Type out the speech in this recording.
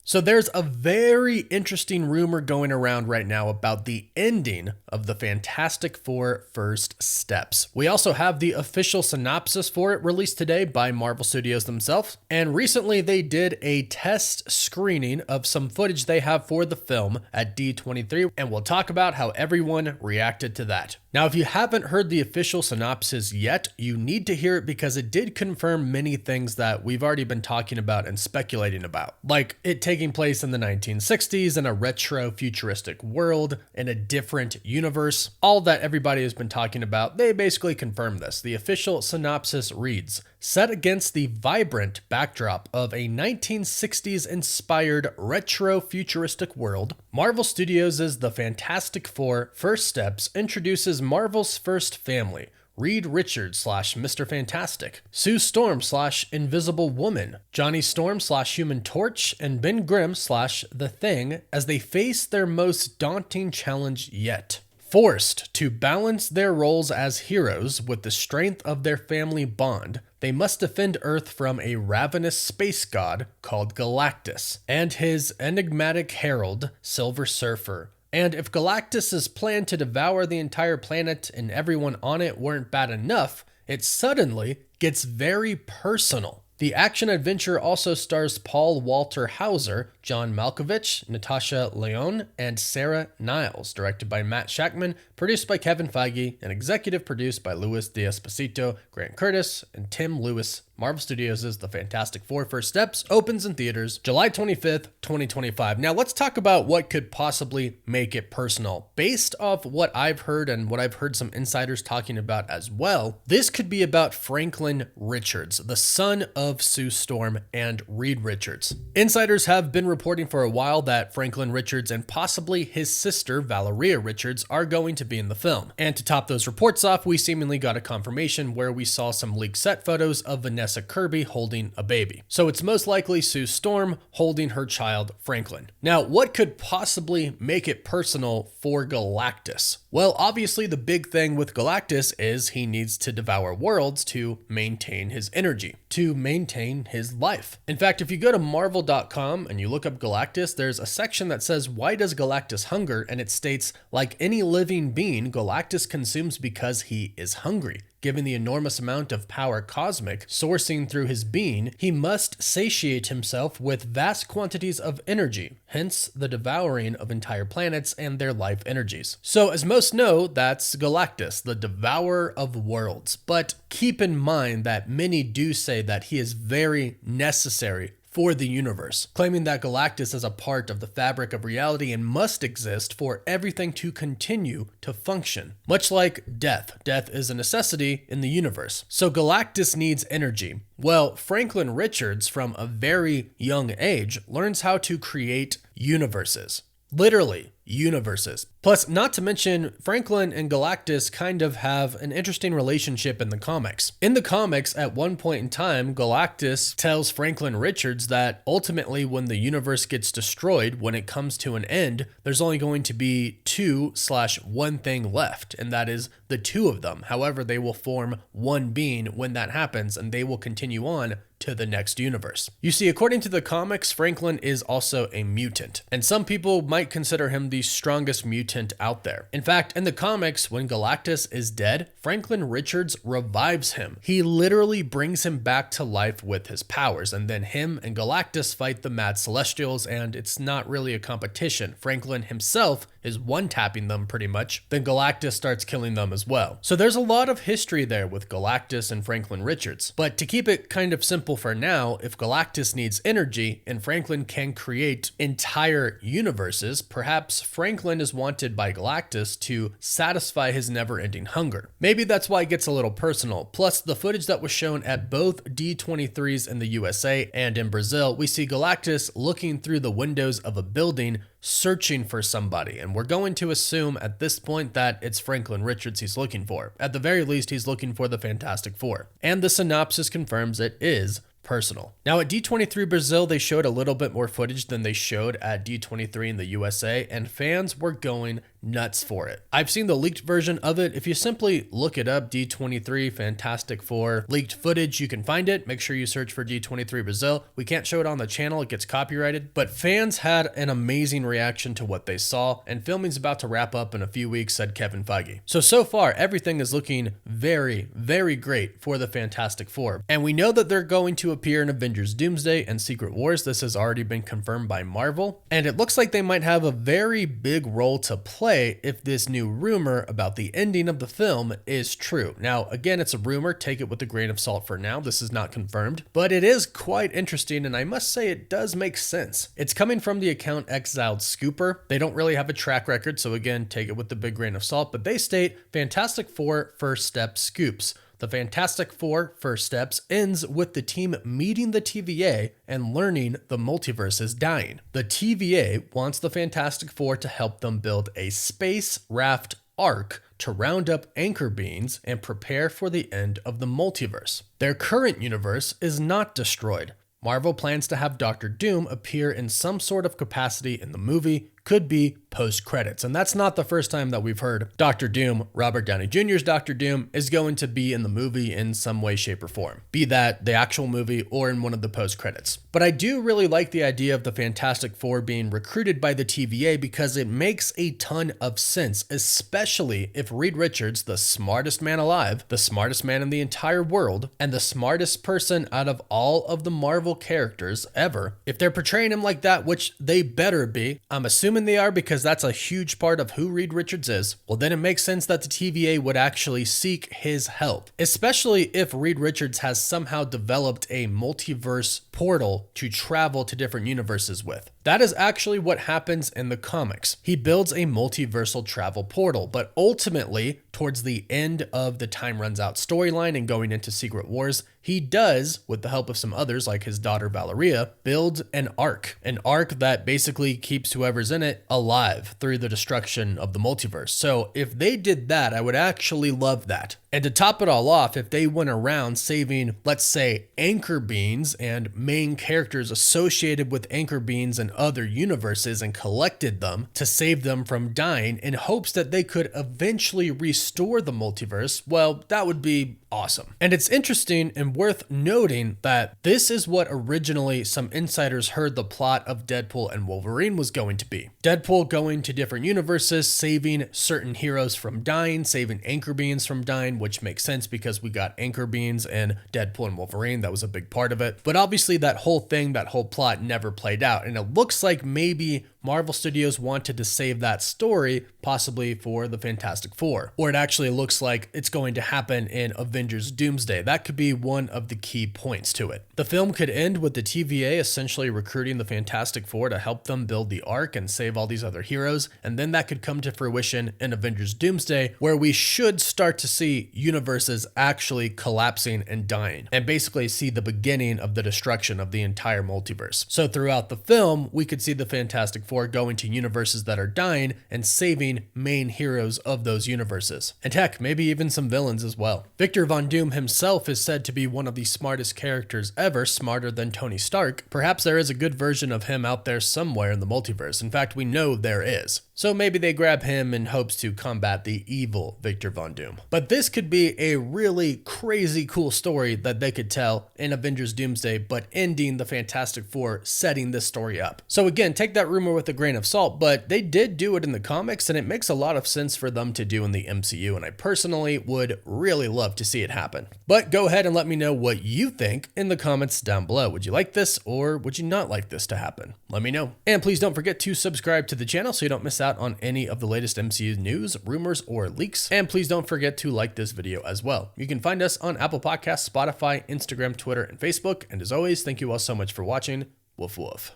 So there's a very interesting rumor going around right now about the ending of the Fantastic Four First Steps. We also have the official synopsis for it released today by Marvel Studios themselves. And recently they did a test screening of some footage they have for the film at D23, and we'll talk about how everyone reacted to that. Now, if you haven't heard the official synopsis yet, you need to hear it because it did confirm many things that we've already been talking about and speculating about, like it taking place in the 1960s in a retro futuristic world in a different universe. All that everybody has been talking about, they basically confirmed this. The official synopsis reads, set against the vibrant backdrop of a 1960s inspired retro futuristic world, Marvel Studios' The Fantastic Four First Steps introduces Marvel's first family, Reed Richards / Mr. Fantastic, Sue Storm / Invisible Woman, Johnny Storm / Human Torch, and Ben Grimm / The Thing as they face their most daunting challenge yet. Forced to balance their roles as heroes with the strength of their family bond, they must defend Earth from a ravenous space god called Galactus and his enigmatic herald, Silver Surfer. And if Galactus' plan to devour the entire planet and everyone on it weren't bad enough, it suddenly gets very personal. The action-adventure also stars Paul Walter Hauser, John Malkovich, Natasha Lyonne, and Sarah Niles, directed by Matt Shakman, produced by Kevin Feige, and executive produced by Louis D'Esposito, Grant Curtis, and Tim Lewis. Marvel Studios' The Fantastic Four First Steps opens in theaters July 25th, 2025. Now let's talk about what could possibly make it personal. Based off what I've heard and what I've heard some insiders talking about as well, this could be about Franklin Richards, the son of Sue Storm and Reed Richards. Insiders have been reporting for a while that Franklin Richards and possibly his sister Valeria Richards are going to be in the film. And to top those reports off, we seemingly got a confirmation where we saw some leaked set photos of Vanessa Kirby holding a baby. So it's most likely Sue Storm holding her child Franklin. Now, what could possibly make it personal for Galactus? Well, obviously the big thing with Galactus is he needs to devour worlds to maintain his energy, to maintain his life. In fact, if you go to marvel.com and you look up Galactus, there's a section that says, why does Galactus hunger? And it states, like any living being, Galactus consumes because he is hungry. Given the enormous amount of power cosmic sourcing through his being, he must satiate himself with vast quantities of energy, hence the devouring of entire planets and their life energies. So as most know, that's Galactus, the devourer of worlds. But keep in mind that many do say that he is very necessary for the universe, claiming that Galactus is a part of the fabric of reality and must exist for everything to continue to function. Much like death. Death is a necessity in the universe. So Galactus needs energy. Well, Franklin Richards, from a very young age, learns how to create universes. Literally, universes. Plus, not to mention, Franklin and Galactus kind of have an interesting relationship in the comics. In the comics, at one point in time, Galactus tells Franklin Richards that ultimately when the universe gets destroyed, when it comes to an end, there's only going to be one thing left, and that is the two of them. However, they will form one being when that happens, and they will continue on to the next universe. You see, according to the comics, Franklin is also a mutant, and some people might consider him the strongest mutant out there. In fact, in the comics, when Galactus is dead, Franklin Richards revives him. He literally brings him back to life with his powers, and then him and Galactus fight the Mad Celestials, and it's not really a competition. Franklin himself is one-tapping them pretty much, then Galactus starts killing them as well. So there's a lot of history there with Galactus and Franklin Richards. But to keep it kind of simple for now, if Galactus needs energy and Franklin can create entire universes, perhaps Franklin is wanted by Galactus to satisfy his never-ending hunger. Maybe that's why it gets a little personal. Plus, the footage that was shown at both D23s in the USA and in Brazil, we see Galactus looking through the windows of a building searching for somebody, and we're going to assume at this point that it's Franklin Richards he's looking for. At the very least, he's looking for the Fantastic Four. And the synopsis confirms it is personal. Now at D23 Brazil, they showed a little bit more footage than they showed at D23 in the USA, and fans were going nuts for it. I've seen the leaked version of it. If you simply look it up, D23 Fantastic Four leaked footage, you can find it. Make sure you search for D23 Brazil. We can't show it on the channel, it gets copyrighted, but fans had an amazing reaction to what they saw, and filming's about to wrap up in a few weeks, said Kevin Feige. So far, everything is looking very, very great for the Fantastic Four. And we know that they're going to appear in Avengers Doomsday and Secret Wars. This has already been confirmed by Marvel. And it looks like they might have a very big role to play if this new rumor about the ending of the film is true. Now, again, it's a rumor. Take it with a grain of salt for now. This is not confirmed, but it is quite interesting. And I must say it does make sense. It's coming from the account Exiled Scooper. They don't really have a track record. So again, take it with a big grain of salt, but they state Fantastic Four First Step Scoops. The Fantastic Four First Steps ends with the team meeting the TVA and learning the multiverse is dying. The TVA wants the Fantastic Four to help them build a space raft ark to round up anchor beings and prepare for the end of the multiverse. Their current universe is not destroyed. Marvel plans to have Doctor Doom appear in some sort of capacity in the movie, could be post-credits. And that's not the first time that we've heard Doctor Doom, Robert Downey Jr.'s Doctor Doom, is going to be in the movie in some way, shape, or form. Be that the actual movie or in one of the post-credits. But I do really like the idea of the Fantastic Four being recruited by the TVA because it makes a ton of sense, especially if Reed Richards, the smartest man alive, the smartest man in the entire world, and the smartest person out of all of the Marvel characters ever, if they're portraying him like that, which they better be, I'm assuming they are because that's a huge part of who Reed Richards is, well then it makes sense that the TVA would actually seek his help, especially if Reed Richards has somehow developed a multiverse portal to travel to different universes with. That is actually what happens in the comics. He builds a multiversal travel portal, but ultimately, towards the end of the Time Runs Out storyline and going into Secret Wars, he does, with the help of some others like his daughter Valeria, build an ark that basically keeps whoever's in it alive through the destruction of the multiverse. So if they did that, I would actually love that. And to top it all off, if they went around saving, let's say, anchor beings and main characters associated with anchor beings and other universes and collected them to save them from dying in hopes that they could eventually restore the multiverse, well, that would be awesome. And it's interesting and worth noting that this is what originally some insiders heard the plot of Deadpool and Wolverine was going to be. Deadpool going to different universes, saving certain heroes from dying, saving anchor beings from dying, which makes sense because we got anchor beings in Deadpool and Wolverine. That was a big part of it. But obviously that whole plot never played out. And it looks like maybe Marvel Studios wanted to save that story, possibly for the Fantastic Four. Or it actually looks like it's going to happen in Avengers Doomsday. That could be one of the key points to it. The film could end with the TVA essentially recruiting the Fantastic Four to help them build the Ark and save all these other heroes, and then that could come to fruition in Avengers Doomsday, where we should start to see universes actually collapsing and dying, and basically see the beginning of the destruction of the entire multiverse. So throughout the film, we could see the Fantastic Four going to universes that are dying and saving main heroes of those universes. And heck, maybe even some villains as well. Victor Von Doom himself is said to be one of the smartest characters ever, smarter than Tony Stark. Perhaps there is a good version of him out there somewhere in the multiverse. In fact, we know there is. So maybe they grab him in hopes to combat the evil Victor Von Doom. But this could be a really crazy cool story that they could tell in Avengers Doomsday, but ending the Fantastic Four setting this story up. So again, take that rumor with a grain of salt, but they did do it in the comics and it makes a lot of sense for them to do in the MCU, and I personally would really love to see it happen. But go ahead and let me know what you think in the comments down below. Would you like this or would you not like this to happen? Let me know. And please don't forget to subscribe to the channel so you don't miss out on any of the latest MCU news, rumors, or leaks. And please don't forget to like this video as well. You can find us on Apple Podcasts, Spotify, Instagram, Twitter, and Facebook. And as always, thank you all so much for watching. Woof woof.